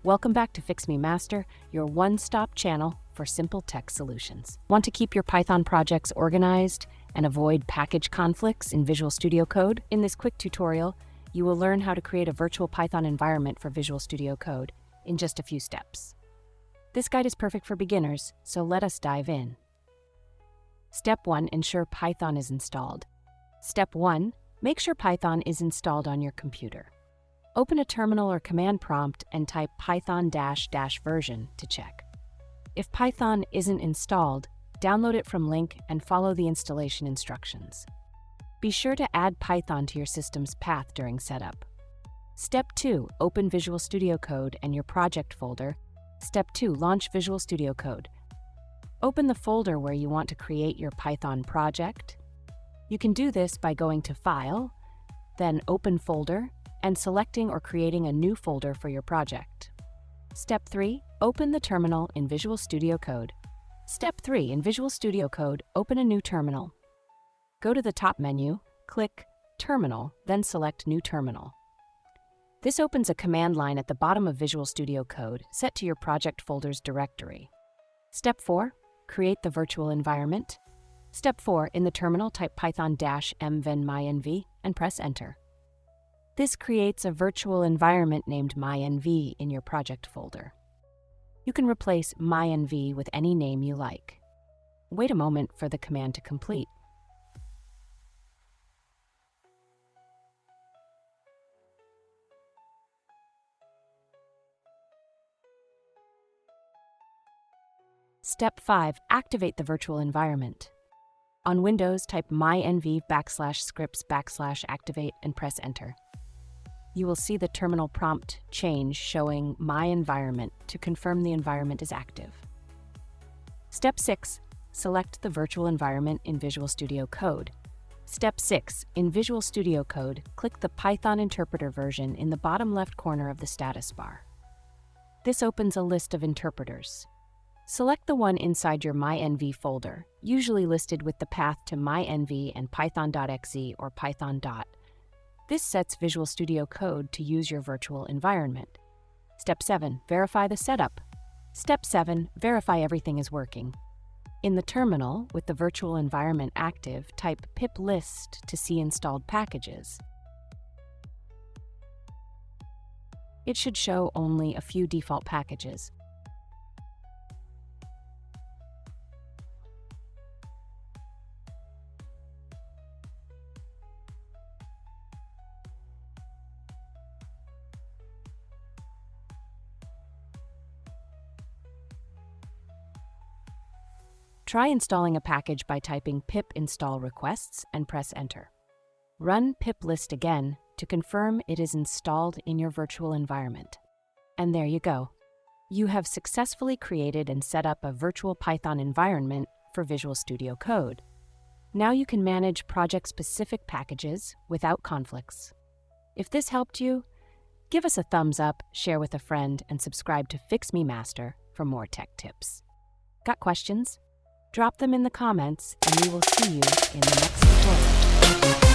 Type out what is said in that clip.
Welcome back to Fix Me Master, your one-stop channel for simple tech solutions. Want to keep your Python projects organized and avoid package conflicts in Visual Studio Code? In this quick tutorial, you will learn how to create a virtual Python environment for Visual Studio Code in just a few steps. This guide is perfect for beginners, so let us dive in. Step 1. Ensure Python is installed. Step 1. Make sure Python is installed on your computer. Open a terminal or command prompt and type python-version to check. If Python isn't installed, download it from link and follow the installation instructions. Be sure to add Python to your system's path during setup. Step 2. Open Visual Studio Code and your project folder. Step 2. Launch Visual Studio Code. Open the folder where you want to create your Python project. You can do this by going to File, then Open Folder, and selecting or creating a new folder for your project. Step 3. Open the terminal in Visual Studio Code. Step 3. In Visual Studio Code, open a new terminal. Go to the top menu, click Terminal, then select New Terminal. This opens a command line at the bottom of Visual Studio Code set to your project folder's directory. Step 4. Create the virtual environment. Step 4. In the terminal, type python-venv and press Enter. This creates a virtual environment named mynv in your project folder. You can replace mynv with any name you like. Wait a moment for the command to complete. Step 5. Activate the virtual environment. On Windows, type mynv /scripts/activate and press Enter. You will see the terminal prompt change showing My Environment to confirm the environment is active. Step 6. Select the virtual environment in Visual Studio Code. Step 6. In Visual Studio Code, click the Python interpreter version in the bottom left corner of the status bar. This opens a list of interpreters. Select the one inside your mynv folder, usually listed with the path to mynv and python.exe or python. This sets Visual Studio Code to use your virtual environment. Step 7. Verify the setup. Step 7. Verify everything is working. In the terminal, with the virtual environment active, type pip list to see installed packages. It should show only a few default packages. Try installing a package by typing pip install requests and press Enter. Run pip list again to confirm it is installed in your virtual environment. And there you go. You have successfully created and set up a virtual Python environment for Visual Studio Code. Now you can manage project-specific packages without conflicts. If this helped you, give us a thumbs up, share with a friend, and subscribe to Fix Me Master for more tech tips. Got questions? Drop them in the comments, and we will see you in the next tutorial.